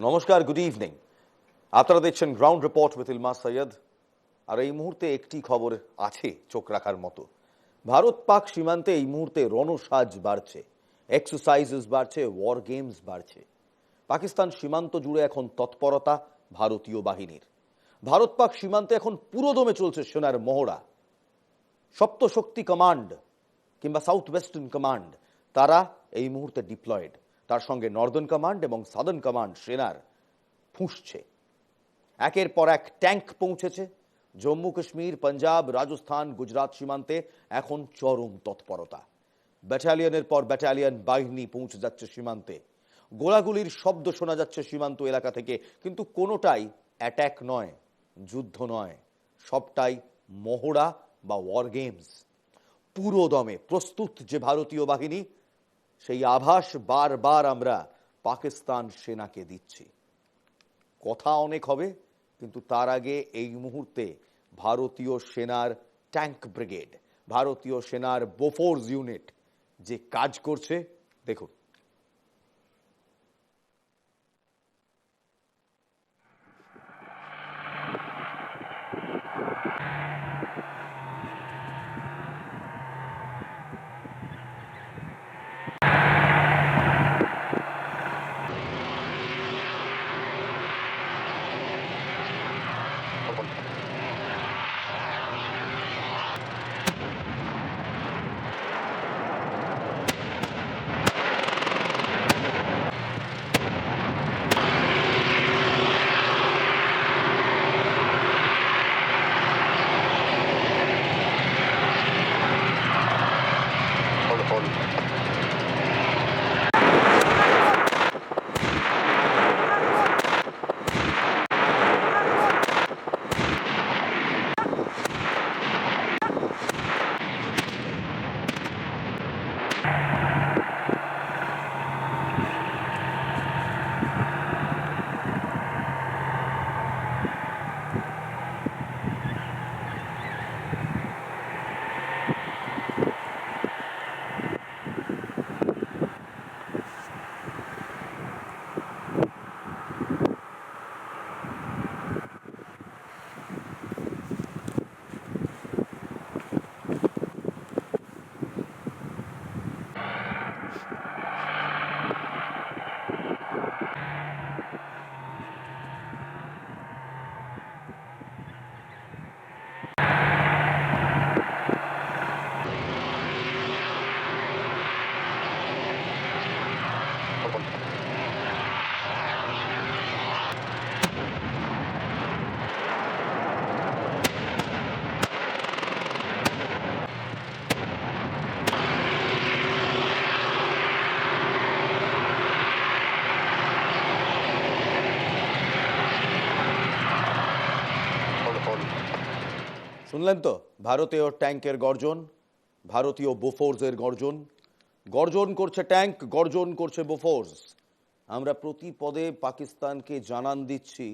নমস্কার, good evening. আপনারা দেখছেন গ্রাউন্ড রিপোর্ট উইথ ইলমাস সৈয়দ। আর এই মুহূর্তে একটি খবর আছে চোখ রাখার মতো। ভারত পাক সীমান্তে এই মুহূর্তে রণসাজ বাড়ছে, এক্সারসাইজেস বাড়ছে, ওয়ার গেমস বাড়ছে। পাকিস্তান সীমান্ত জুড়ে এখন তৎপরতা ভারতীয় বাহিনীর। ভারত পাক সীমান্তে এখন পুরোদমে চলছে সেনার মহড়া। সপ্তশক্তি কমান্ড কিংবা সাউথ ওয়েস্টার্ন কমান্ড তারা এই মুহূর্তে ডিপ্লয়েড। তার সঙ্গে নর্দার্ন কমান্ড এবং সাদার্ন কমান্ড সেনার ফুঁসছে। একের পর এক ট্যাঙ্ক পৌঁছেছে। জম্মু কাশ্মীর, পাঞ্জাব, রাজস্থান, গুজরাট সীমান্তে এখন চরম তৎপরতা। ব্যাটালিয়নের পর ব্যাটালিয়ন বাহিনী পৌঁছে যাচ্ছে সীমান্তে। গোলাগুলির শব্দ শোনা যাচ্ছে সীমান্ত এলাকা থেকে, কিন্তু কোনোটাই অ্যাট্যাক নয়, যুদ্ধ নয়, সবটাই মহড়া বা ওয়ার গেমস। পুরো দমে প্রস্তুত যে ভারতীয় বাহিনী, সেই আভাস বারবার আমরা পাকিস্তান সেনাকে দিচ্ছি। কথা অনেক হবে, কিন্তু তার আগে এই মুহূর্তে ভারতীয় সেনার ট্যাঙ্ক ব্রিগেড, ভারতীয় সেনার বোফোর্স ইউনিট যে কাজ করছে দেখুন। শুনলেন তো ভারতীয় ট্যাঙ্কের গর্জন, ভারতীয় বোফোর্সের গর্জন। গর্জন করছে ট্যাঙ্ক, গর্জন করছে বোফোর্স। আমরা প্রতি পদে পাকিস্তানকে জানান দিচ্ছি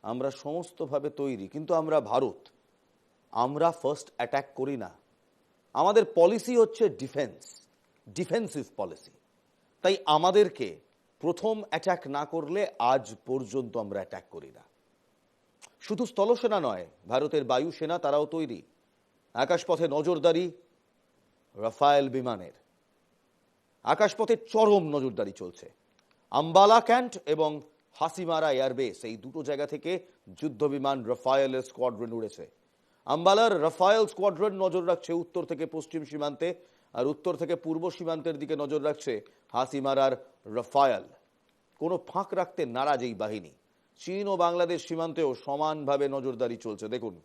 আমরা সমস্তভাবে তৈরি, কিন্তু আমরা ভারত, আমরা ফার্স্ট অ্যাটাক করি না। আমাদের পলিসি হচ্ছে ডিফেন্স, ডিফেন্সিভ পলিসি। তাই আমাদেরকে প্রথম অ্যাটাক না করলে আজ পর্যন্ত আমরা অ্যাটাক করি না। শুধু স্থলসেনা নয়, ভারতের বায়ুসেনা তারাও তৈরি। আকাশপথে নজরদারি রাফায়েল বিমানের, আকাশপথে চরম নজরদারি চলছে। আম্বালা ক্যান্ট এবং হাসিমারা এয়ারবেস, এই দুটো জায়গা থেকে যুদ্ধ বিমান রাফায়েলের স্কোয়াড্রন উড়েছে। আম্বালার রাফায়েল স্কোয়াড্রন নজর রাখছে উত্তর থেকে পশ্চিম সীমান্তে, আর উত্তর থেকে পূর্ব সীমান্তের দিকে নজর রাখছে হাসিমারার রাফায়েল। কোনো ফাঁক রাখতে নারাজ এই বাহিনী। চীন ও বাংলাদেশ সীমান্তেও সমানভাবে নজরদারি চলছে। দেখুন,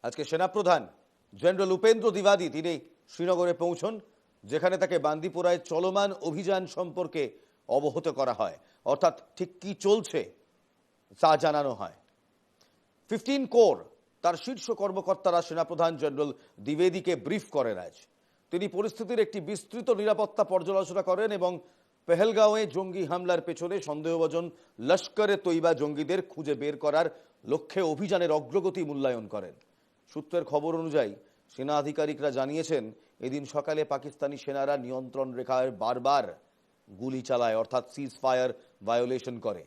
আজকে সেনাপ্রধান জেনারেল উপেন্দ্র দ্বিবেদী তিনি শ্রীনগরে পৌঁছন, যেখানে তাকে বান্দিপোরায় চলমান অভিযান সম্পর্কে অবহিত করা হয়। অর্থাৎ ঠিক কি চলছে, তা জানানো হয়। 15 কোর তার শীর্ষ কর্মকর্তারা সেনাপ্রধান জেনারেল দ্বিবেদীকে ব্রিফ করেন আজ। তিনি পরিস্থিতির একটি বিস্তৃত নিরাপত্তা পর্যালোচনা করেন এবং পেহেলগাঁওয়ে জঙ্গি হামলার পেছনে সন্দেহভাজন লস্করে তৈবা জঙ্গিদের খুঁজে বের করার লক্ষ্যে অভিযানের অগ্রগতি মূল্যায়ন করেন। সূত্রের খবর অনুযায়ী সেনা আধিকারিকরা জানিয়েছেন, এদিন সকালে পাকিস্তানি সেনারা নিয়ন্ত্রণ রেখায় বারবার গুলি চালায়, অর্থাৎ সিজ ফায়ার ভায়োলেশন করে,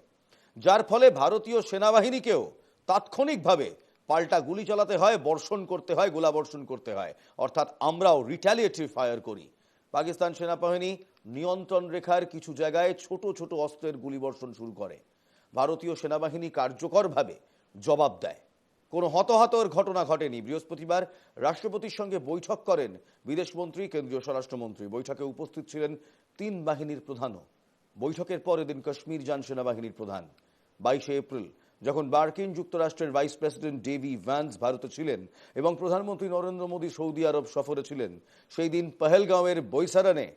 যার ফলে ভারতীয় সেনাবাহিনীকেও তাৎক্ষণিকভাবে পাল্টা গুলি চালাতে হয়, বর্ষণ করতে হয়, গোলাবর্ষণ করতে হয়, অর্থাৎ আমরাও রিটালিয়েটরি ফায়ার করি। পাকিস্তান সেনাবাহিনী নিয়ন্ত্রণ রেখার কিছু জায়গায় ছোট ছোট অস্ত্রের গুলিবর্ষণ শুরু করে। ভারতীয় সেনাবাহিনী কার্যকরভাবে জবাব দেয়। কোনো হতাহতের ঘটনা ঘটেনি। বৃহস্পতিবার রাষ্ট্রপতির সঙ্গে বৈঠক করেন বিদেশমন্ত্রী, কেন্দ্রীয় স্বরাষ্ট্রমন্ত্রী। বৈঠকে উপস্থিত ছিলেন 3 বাহিনীর প্রধানও। বৈঠকের পর এদিন কাশ্মীর যান সেনাবাহিনীর প্রধান। 22শে এপ্রিল যখন মার্কিন যুক্তরাষ্ট্রের ভাইস প্রেসিডেন্ট ডেভি ভ্যান্স ভারতে ছিলেন এবং প্রধানমন্ত্রী নরেন্দ্র মোদী সৌদি আরব সফরে ছিলেন, সেই দিন পেহেলগাঁওয়ের বৈসারানে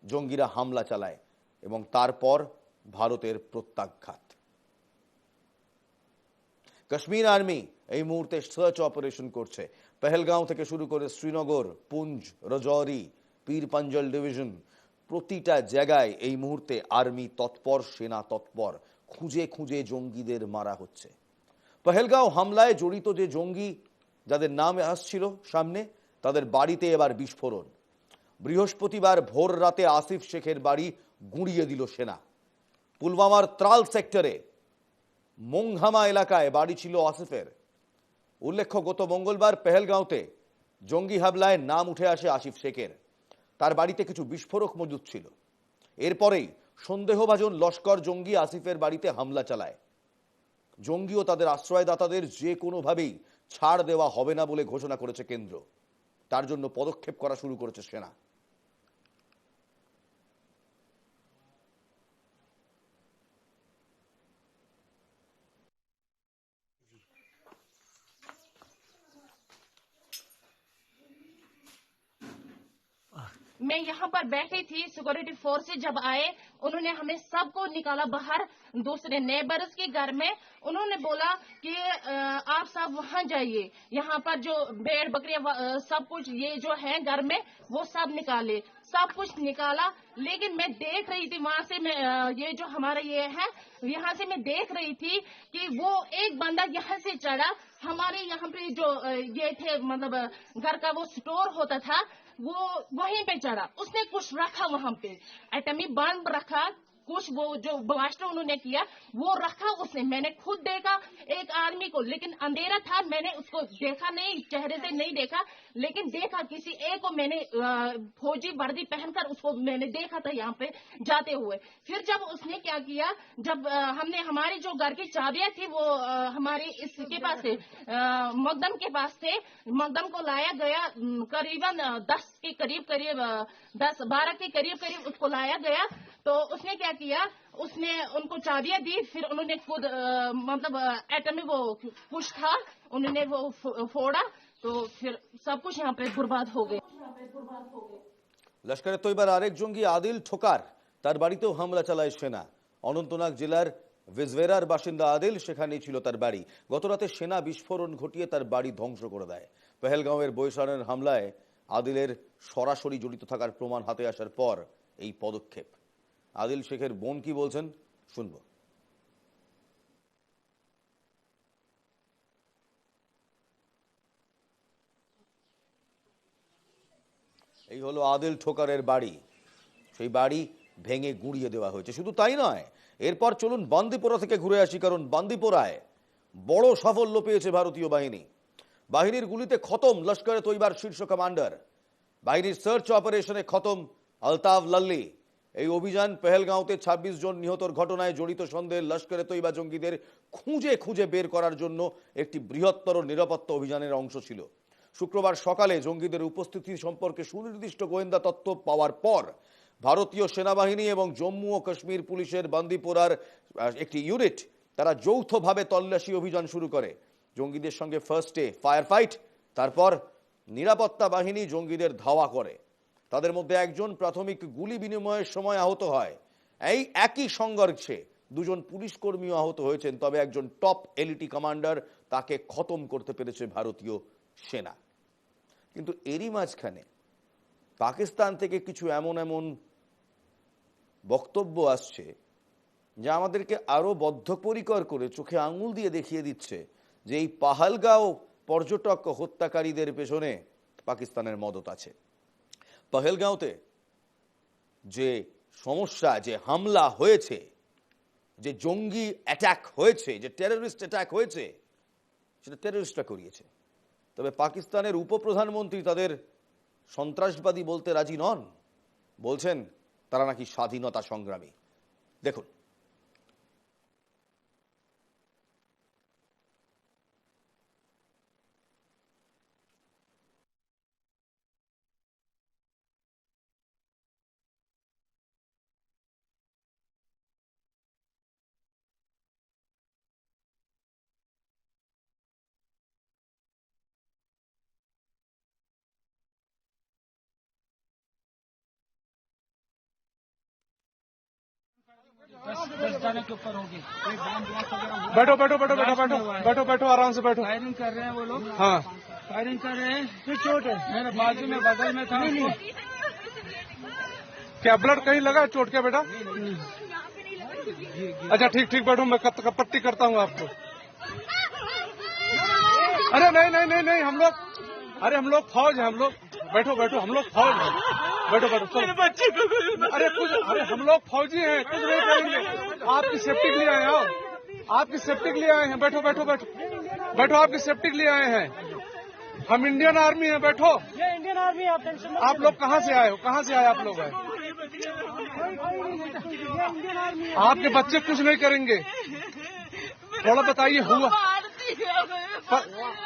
জঙ্গিরা হামলা চালায় এবং তারপর ভারতের প্রত্যাঘাত। কাশ্মীর আর্মি এই মুহূর্তে সার্চ অপারেশন করছে। পেহেলগাঁও থেকে শুরু করে শ্রীনগর, পুঞ্জ, রাজৌরি, পীর পাঞ্জল ডিভিশন, প্রতিটা জায়গায় এই মুহূর্তে আর্মি তৎপর, সেনা তৎপর। খুঁজে খুঁজে জঙ্গিদের মারা হচ্ছে। পেহেলগাঁও হামলায় জড়িত যে জঙ্গি যাদের নাম আসছিল সামনে, তাদের বাড়িতে এবার বিস্ফোরণ। বৃহস্পতিবার ভোর রাতে আসিফ শেখের বাড়ি গুঁড়িয়ে দিল সেনা। পুলওয়ামার ত্রাল সেক্টরে মোংহামা এলাকায় বাড়ি ছিল আসিফের। উল্লেখ্য, গত মঙ্গলবার পেহেলগাঁওতে জঙ্গি হামলায় নাম উঠে আসে আসিফ শেখের। তার বাড়িতে কিছু বিস্ফোরক মজুদ ছিল। এরপরেই সন্দেহভাজন লস্কর জঙ্গি আসিফের বাড়িতে হামলা চালায়। জঙ্গি ও তাদের আশ্রয়দাতাদের যে কোনোভাবেই ছাড় দেওয়া হবে না বলে ঘোষণা করেছে কেন্দ্র। তার জন্য পদক্ষেপ করা শুরু করেছে সেনা। मैं यहाँ पर बैठी थी, सिक्योरिटी फोर्सेज जब आए उन्होंने हमें सबको निकाला बाहर दूसरे नेबर्स के घर में। उन्होंने बोला कि आप सब वहाँ जाइए, यहाँ पर जो भेड़ बकरियां सब कुछ ये जो है घर में वो सब निकाले। सब कुछ निकाला, लेकिन मैं देख रही थी वहां से, मैं ये जो हमारा ये है यहाँ से मैं देख रही थी कि वो एक बंदा यहाँ से चढ़ा। हमारे यहाँ पे जो ये थे मतलब घर का वो स्टोर होता था, वो वहीं पे चढ़ा। उसने कुछ रखा वहां पे, एटमी बम रखा, कुछ वो जो ब्लास्ट उन्होंने किया वो रखा उसने। मैंने खुद देखा एक आदमी को, लेकिन अंधेरा था, मैंने उसको देखा नहीं, चेहरे से नहीं देखा, लेकिन देखा किसी एक को मैंने फौजी वर्दी पहनकर उसको मैंने देखा था यहाँ पे जाते हुए। फिर जब उसने क्या किया, जब हमने हमारी जो घर की चाबियां थी वो हमारे इसके पास थे, मकदम के पास थे, मकदम को लाया गया करीबन 10 के करीब 10-12 के करीब उसको लाया गया। तो उसने क्या किया, उसने उनको चाबियां दी, फिर उन्होंने खुद मतलब एटम में वो कुछ था उन्होंने वो फोड़ा, तो फिर सब कुछ यहाँ पे बर्बाद हो गए। লস্করে তৈবার আরেক জঙ্গি আদিল ঠোকার, তার বাড়িতেও হামলা চালায় সেনা। অনন্তনাগ জেলার ভিজভেরার বাসিন্দা আদিল, সেখানেই ছিল তার বাড়ি। গতরাতে সেনা বিস্ফোরণ ঘটিয়ে তার বাড়ি ধ্বংস করে দেয়। পেহেলগাঁওয়ের বৈসারের হামলায় আদিলের সরাসরি জড়িত থাকার প্রমাণ হাতে আসার পর এই পদক্ষেপ। আদিল শেখের বোন কি বলছেন শুনবো। এই হলো আদিল ঠোকারের বাড়ি। সেই বাড়ি ভেঙে গুঁড়িয়ে দেওয়া হয়েছে। শুধু তাই নয়, এরপর চলুন বান্দিপোরা থেকে ঘুরে আসি, কারণ বান্দিপোরায় বড় সাফল্য পেয়েছে ভারতীয় বাহিনী। বাহিনীর গুলিতে খতম লস্করে তৈবার শীর্ষ কমান্ডার। বাহিনীর সার্চ অপারেশনে খতম আলতাফ লাল্লি। এই অভিযান পেহেলগাঁওতে 26 জন নিহতর ঘটনায় জড়িত সন্দেহে লস্করে তৈবা জঙ্গিদের খুঁজে খুঁজে বের করার জন্য একটি বৃহত্তর নিরাপত্তা অভিযানের অংশ ছিল। শুক্রবার সকালে জঙ্গিদের উপস্থিতি সম্পর্কে সুনির্দিষ্ট গোয়েন্দা তথ্য পাওয়ার পর ভারতীয় সেনাবাহিনী এবং জম্মু ও কাশ্মীর পুলিশের বান্দিপোরার একটি ইউনিট তারা যৌথভাবে তল্লাশি অভিযান শুরু করে। জঙ্গিদের সঙ্গে ফার্স্টে ফায়ার ফাইট, তারপর নিরাপত্তা বাহিনী জঙ্গিদের ধাওয়া করে। তাদের মধ্যে একজন প্রাথমিক গুলি বিনিময়ের সময় আহত হয়। এই একই সংঘর্ষে দুজন পুলিশ কর্মীও আহত হয়েছেন, তবে একজন টপ এলইটি কমান্ডার, তাকে খতম করতে পেরেছে ভারতীয় সেনা। কিন্তু এরই মাঝখানে পাকিস্তান থেকে কিছু এমন এমন বক্তব্য আসছে যা আমাদেরকে আরো বদ্ধপরিকর করে চোখে আঙুল দিয়ে দেখিয়ে দিচ্ছে যে এই পাহালগাঁও পর্যটক হত্যাকারীদের পেছনে পাকিস্তানের মদত আছে। পাহেলগাঁওতে যে সমস্যা, যে হামলা হয়েছে, যে জঙ্গি অ্যাটাক হয়েছে, যে টেররিস্ট অ্যাটাক হয়েছে, সেটা টেররিস্টরা করিয়েছে। তবে পাকিস্তানের উপপ্রধানমন্ত্রী তাদের সন্ত্রাসবাদী বলতে রাজি নন, বলছেন তারা নাকি স্বাধীনতা সংগ্রামী। দেখুন, बस जाने के ऊपर होगी। बैठो बैठो बैठो बैठो बैठो बैठो बैठो आराम से बैठो। फायरिंग कर रहे हैं वो लोग। हाँ फायरिंग कर रहे हैं। चोट है मेरे बाजू में, बगल में था। क्या ब्लड कहीं लगा चोट क्या बेटा? अच्छा ठीक ठीक बैठो, मैं पट्टी करता हूँ आपको। अरे नहीं नहीं नहीं नहीं, हम लोग, अरे हम लोग फौज है, हम लोग, बैठो बैठो, हम लोग फौज है, बैठो बैठो। बच्चे को अरे कुछ, अरे हम लोग फौजी हैं, कुछ नहीं करेंगे, आपकी सेफ्टी के लिए आए हैं। आओ, आपकी सेफ्टी के लिए आए हैं, बैठो बैठो बैठो बैठो, आपकी सेफ्टी के लिए आए हैं। हम इंडियन आर्मी हैं, बैठो। ये इंडियन आर्मी, आप टेंशन मत। आप लोग कहाँ से आए हो? कहाँ से आए आप लोग? आए आपके बच्चे कुछ नहीं करेंगे, थोड़ा बताइए। हुआ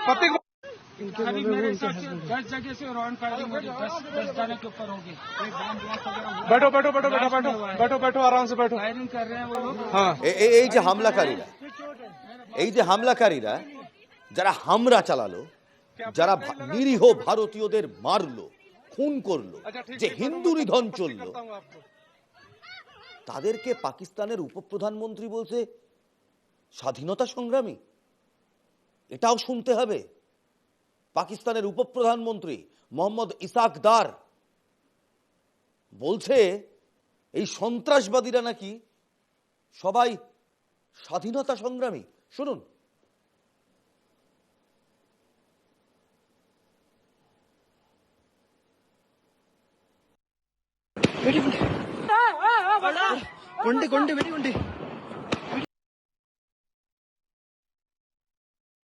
पति को अभी मेरे हिसाब से 10 जगह से राउंड फायरिंग हो रही है। 10 जाने के ऊपर होगी। बैठो बैठो बैठो बैठो बैठो बैठो बैठो आराम से बैठो। फायरिंग कर रहे हैं वो लोग। हाँ এই যে হামলাকারীরা, এই যে হামলাকারীরা যারা হামলা চালালো, যারা নিরীহ ভারতীয়দের মারলো, খুন করলো, যে হিন্দু নিধন চললো, তাদেরকে পাকিস্তানের উপপ্রধানমন্ত্রী বলছে স্বাধীনতা সংগ্রামী। এটাও শুনতে হবে। পাকিস্তানের উপপ্রধানমন্ত্রী মোহাম্মদ ইসাক দার বলছে এই সন্ত্রাসবাদীরা নাকি সবাই স্বাধীনতা সংগ্রামী। শুনুন। కొండి కొండి వెడి ఉండి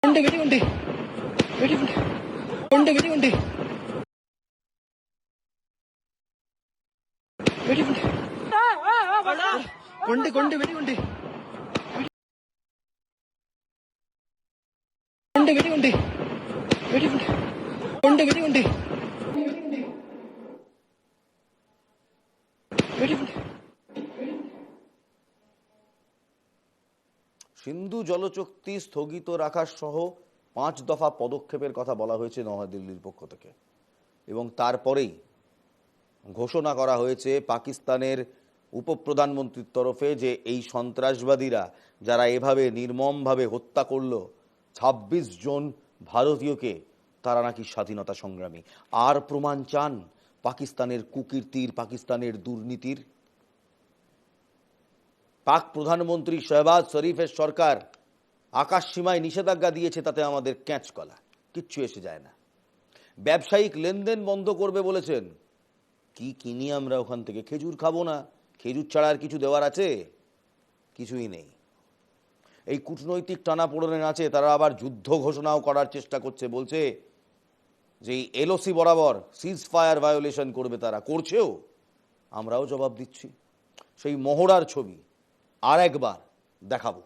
కొండి వెడి ఉండి వెడి ఉండి కొండి వెడి ఉండి వెడి ఉండి కొండి కొండి వెడి ఉండి కొండి వెడి ఉండి వెడి ఉండి కొండి వెడి ఉండి వెడి ఉండి সিন্ধু জলচুক্তি স্থগিত রাখা সহ 5 দফা পদক্ষেপের কথা বলা হয়েছে নয়াদিল্লির পক্ষ থেকে, এবং তারপরেই ঘোষণা করা হয়েছে পাকিস্তানের উপপ্রধানমন্ত্রীর তরফে যে এই সন্ত্রাসবাদীরা যারা এভাবে নির্মমভাবে হত্যা করলো 26 জন ভারতীয়কে, তারা নাকি স্বাধীনতা সংগ্রামী। আর প্রমাণ চান পাকিস্তানের কুকীর্তির, পাকিস্তানের দুর্নীতির? পাক প্রধানমন্ত্রী শাহবাজ শরীফের সরকার আকাশ সীমায় নিষেধাজ্ঞা দিয়েছে, তাতে আমাদের ক্যাচ কলা, কিচ্ছু এসে যায় না। ব্যবসায়িক লেনদেন বন্ধ করবে বলেছেন, কি কিনি আমরা ওখান থেকে? খেজুর খাবো না? খেজুর ছাড়া আর কিছু দেওয়ার আছে? কিছুই নেই। এই কূটনৈতিক টানাপোড়েনের আছে তারা আবার যুদ্ধ ঘোষণাও করার চেষ্টা করছে, বলছে যে এই এলওসি বরাবর সিজ ফায়ার ভায়োলেশন করবে, তারা করছেও, আমরাও জবাব দিচ্ছি। সেই মহড়ার ছবি আর একবার দেখাবো।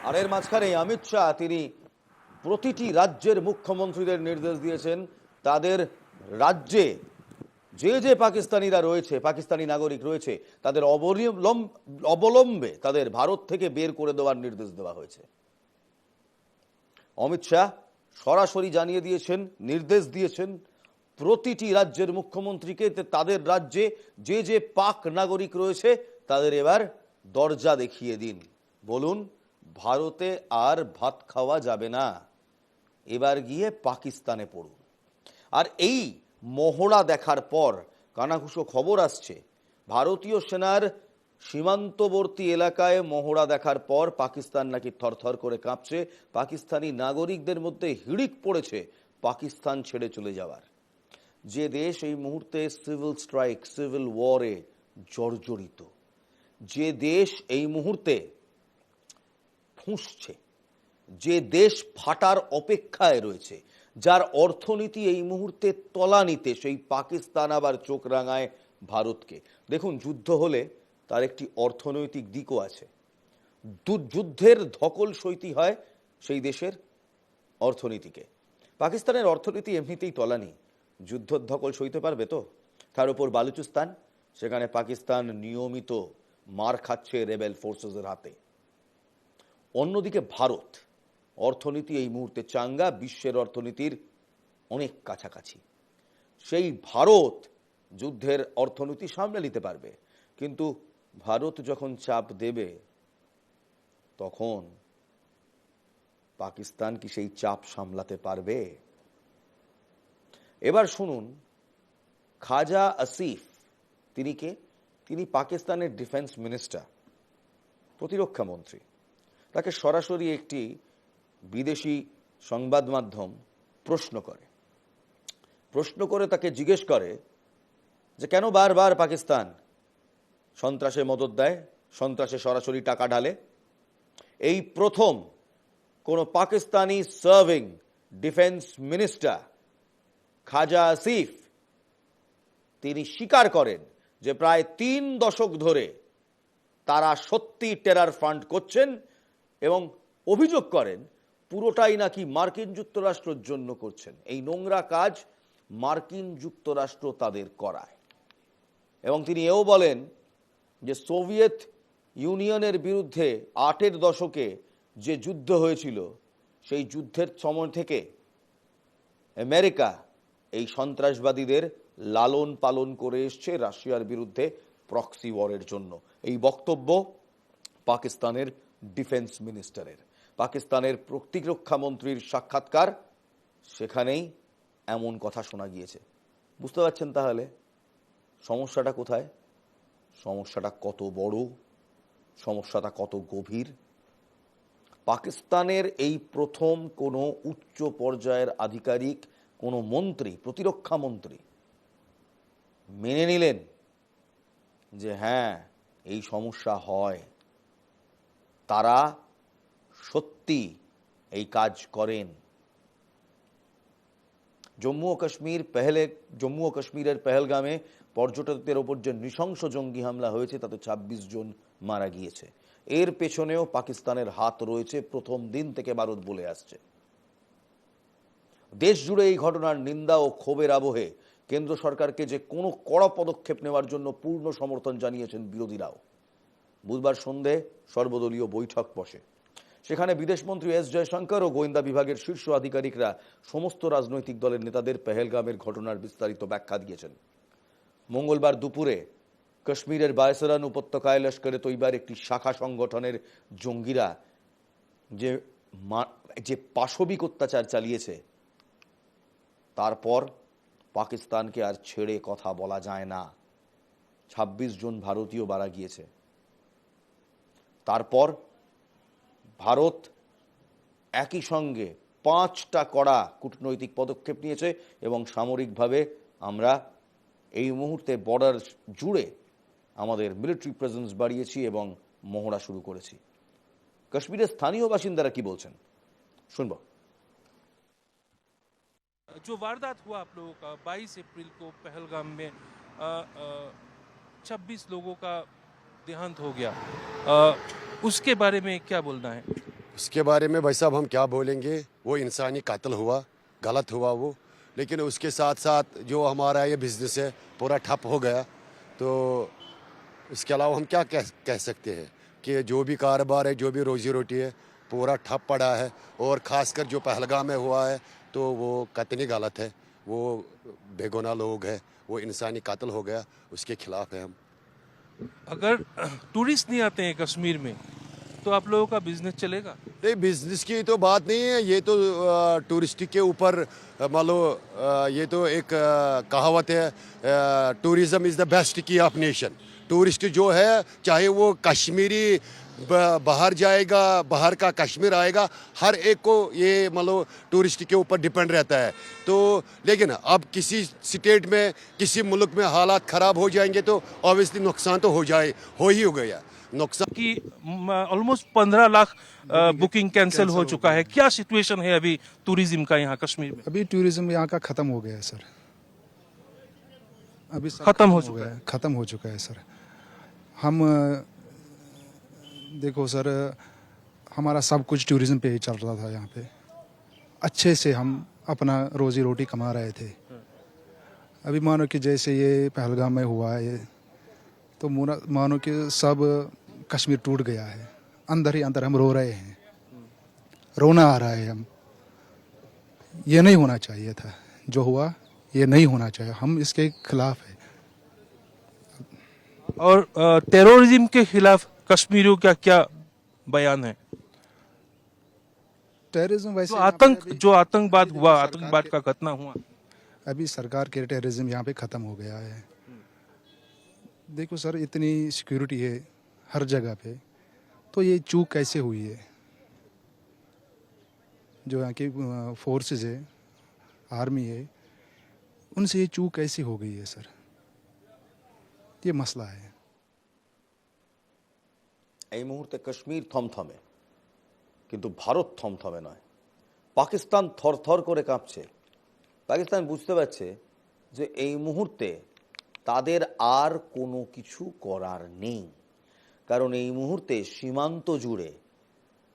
আর এর মাঝখানে অমিত শাহ তিনি প্রতিটি রাজ্যের মুখ্যমন্ত্রীদের নির্দেশ দিয়েছেন তাদের রাজ্যে যে যে পাকিস্তানিরা রয়েছে, পাকিস্তানি নাগরিক রয়েছে, তাদের অবলম্বে তাদের ভারত থেকে বের করে দেওয়ার নির্দেশ দেওয়া হয়েছে। অমিত শাহ সরাসরি জানিয়ে দিয়েছেন, নির্দেশ দিয়েছেন প্রতিটি রাজ্যের মুখ্যমন্ত্রীকে তাদের রাজ্যে যে যে পাক নাগরিক রয়েছে তাদের এবার দরজা দেখিয়ে দিন, বলুন ভারতে আর ভাত খাওয়া যাবে না, এবার গিয়ে পাকিস্তানে পড়ুন। আর এই মহড়া দেখার পর কানাঘুষো খবর আসছে ভারতীয় সেনার সীমান্তবর্তী এলাকায় মহড়া দেখার পর পাকিস্তান নাকি থরথর করে কাঁপছে, পাকিস্তানি নাগরিকদের মধ্যে হিড়িক পড়েছে পাকিস্তান ছেড়ে চলে যাওয়ার। যে দেশ এই মুহূর্তে সিভিল স্ট্রাইক, সিভিল ওয়ারে জর্জরিত, যে দেশ এই মুহূর্তে ফুঁসছে, যে দেশ ফাটার অপেক্ষায় রয়েছে, যার অর্থনীতি এই মুহূর্তে তলানিতে, সেই পাকিস্তান আবার চোখ রাঙায় ভারতকে। দেখুন, যুদ্ধ হলে তার একটি অর্থনৈতিক দিকও আছে। যুদ্ধের ধকল সইতে হয় সেই দেশের অর্থনীতিকে। পাকিস্তানের অর্থনীতি এমনিতেই তলানি, যুদ্ধের ধকল সইতে পারবে তো? তার উপর বালুচিস্তান, সেখানে পাকিস্তান নিয়মিত মার খাচ্ছে রেবেল ফোর্সেসের হাতে। অন্যদিকে ভারত অর্থনীতি এই মুহূর্তে চাঙ্গা, বিশ্বের অর্থনীতির অনেক কাছাকাছি। সেই ভারত যুদ্ধের অর্থনীতি সামলে নিতে পারবে, কিন্তু ভারত যখন চাপ দেবে তখন পাকিস্তান কি সেই চাপ সামলাতে পারবে? এবার শুনুন, খাজা আসিফ তিনি কে? তিনি পাকিস্তানের ডিফেন্স মিনিস্টার, প্রতিরক্ষা মন্ত্রী। তাকে সরাসরি একটি বিদেশি সংবাদ মাধ্যম প্রশ্ন করে তাকে জিজ্ঞেস করে যে কেন বারবার পাকিস্তান সন্ত্রাসে মদদ দেয়, সন্ত্রাসে সরাসরি টাকা ঢালে। এই প্রথম কোন পাকিস্তানি সার্ভিং ডিফেন্স মিনিস্টার খাজা আসিফ তিনি স্বীকার করেন যে প্রায় 3 দশক ধরে তারা সত্যি টেরার ফান্ড করছেন এবং অভিযোগ করেন পুরোটাই নাকি মার্কিন যুক্তরাষ্ট্রের জন্য করছেন। এই নোংরা কাজ মার্কিন যুক্তরাষ্ট্র তাদের করায়। এবং তিনি এও বলেন যে সোভিয়েত ইউনিয়নের বিরুদ্ধে 8-এর দশকে যে যুদ্ধ হয়েছিল, সেই যুদ্ধের সময় থেকে আমেরিকা এই সন্ত্রাসবাদীদের লালন পালন করে এসছে রাশিয়ার বিরুদ্ধে প্রক্সি ওয়ারের জন্য। এই বক্তব্য পাকিস্তানের ডিফেন্স মিনিস্টারের। পাকিস্তানের প্রতিরক্ষা মন্ত্রীর সাক্ষাৎকার, সেখানেই এমন কথা শোনা গিয়েছে। বুঝতে পারছেন তাহলে সমস্যাটা কোথায়, সমস্যাটা কত বড়, সমস্যাটা কত গভীর। পাকিস্তানের এই প্রথম কোনো উচ্চ পর্যায়ের আধিকারিক, কোনো মন্ত্রী, প্রতিরক্ষা মন্ত্রী মেনে নিলেন যে হ্যাঁ এই সমস্যা হয়, তারা সত্যি এই কাজ করেন। জম্মু ও কাশ্মীরের পেহেলগামে পর্যটকদের ওপর যে নৃশংস জঙ্গি হামলা হয়েছে তাতে 26 জন মারা গিয়েছে। এর পেছনেও পাকিস্তানের হাত রয়েছে, প্রথম দিন থেকে ভারত বলে আসছে। দেশ জুড়ে এই ঘটনার নিন্দা ও ক্ষোভের আবহে কেন্দ্র সরকারকে যে কোনো কড়া পদক্ষেপ নেওয়ার জন্য পূর্ণ সমর্থন জানিয়েছেন বিরোধীরাও। বুধবার সন্ধে সর্বদলীয় বৈঠক বসে, সেখানে বিদেশমন্ত্রী এস জয়শঙ্কর ও গোয়েন্দা বিভাগের শীর্ষ আধিকারিকরা সমস্ত রাজনৈতিক দলের নেতাদের পেহেলগামের ঘটনার বিস্তারিত ব্যাখ্যা দিয়েছেন। মঙ্গলবার দুপুরে কাশ্মীরের বায়সরান উপত্যকায় লস্করে তৈবার একটি শাখা সংগঠনের জঙ্গিরা যে পাশবিক অত্যাচার চালিয়েছে, তারপর পাকিস্তানকে আর ছেড়ে কথা বলা যায় না। 26 জন ভারতীয় মারা গিয়েছে। তারপর ভারত একই সঙ্গে 5টা কড়া কূটনৈতিক পদক্ষেপ নিয়েছে এবং সামরিকভাবে আমরা এই মুহূর্তে বর্ডার জুড়ে আমাদের মিলিটারি প্রেজেন্স বাড়িয়েছি এবং মহড়া শুরু করেছি। কাশ্মীরের স্থানীয় বাসিন্দারা কি বলছেন শুনবো। जो वारदात हुआ आप लोगों का 22 अप्रैल को पहलगाम में 26 लोगों का देहांत हो गया, उसके बारे में क्या बोलना है? उसके बारे में भाई साहब हम क्या बोलेंगे, वो इंसानी कत्ल हुआ, गलत हुआ वो, लेकिन उसके साथ साथ जो हमारा ये बिज़नेस है पूरा ठप हो गया। तो इसके अलावा हम क्या कह सकते हैं कि जो भी कारोबार है, जो भी रोजी रोटी है, पूरा ठप पड़ा है। और ख़ासकर जो पहलगाम में हुआ है तो वो कतई गलत है, वो बेगुनाह लोग हैं, वो इंसानी कत्ल हो गया, उसके खिलाफ है हम। अगर टूरिस्ट नहीं आते हैं कश्मीर में तो आप लोगों का बिजनेस चलेगा? नहीं, बिजनेस की तो बात नहीं है, ये तो टूरिस्ट के ऊपर मान लो ये तो एक कहावत है, टूरिज्म इज़ द बेस्ट की ऑफ नेशन। टूरिस्ट जो है, चाहे वो कश्मीरी बाहर जाएगा, बाहर का कश्मीर आएगा, हर एक को ये मान लो टूरिस्ट के ऊपर डिपेंड रहता है। तो लेकिन अब किसी स्टेट में, किसी मुल्क में हालात ख़राब हो जाएंगे तो ऑब्वियसली नुकसान तो हो ही गया नुकसान कि ऑलमोस्ट 15 लाख बुकिंग कैंसिल हो चुका है। क्या सिचुएशन है अभी टूरिज्म का यहाँ कश्मीर में? अभी टूरिज्म यहाँ का ख़त्म हो गया है सर, अभी सब खत्म हो चुका है। ख़त्म हो चुका है सर। हम देखो सर, हमारा सब कुछ टूरिज्म पे ही चल रहा था। यहाँ पे अच्छे से हम अपना रोजी रोटी कमा रहे थे। अभी मानो कि जैसे ये पहलगाम में हुआ है, तो मानो कि सब कश्मीर टूट गया है। अंदर ही अंदर हम रो रहे हैं, रोना आ रहा है। हम ये नहीं होना चाहिए था, जो हुआ ये नहीं होना चाहिए, हम इसके खिलाफ है। और टेररिज्म के खिलाफ कश्मीरियों का क्या बयान है? टेररिज्म वैसे तो आतंकवाद हुआ, आतंकवाद का घटना हुआ, अभी सरकार के टेररिज्म यहाँ पे ख़त्म हो गया है। देखो सर, इतनी सिक्योरिटी है हर जगह पे, तो ये चूक कैसे हुई है? जो यहाँ की फोर्सेस है, आर्मी है, उनसे ये चूक कैसे हो गई है सर? ये मसला है। এই মুহূর্তে কাশ্মীর থমথমে, কিন্তু ভারত থমথমে নয়। পাকিস্তান থরথর করে কাঁপছে। পাকিস্তান বুঝতে পারছে যে এই মুহূর্তে তাদের আর কোনো কিছু করার নেই, কারণ এই মুহূর্তে সীমান্ত জুড়ে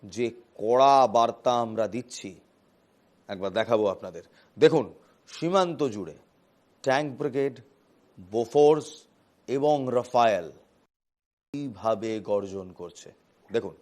যে কড়া বার্তা আমরা দিচ্ছি, একবার দেখাবো আপনাদের। দেখুন, সীমান্ত জুড়ে ট্যাঙ্ক ব্রিগেড, বোফোর্স এবং রাফায়েল এইভাবে গর্জন করছে। দেখুন।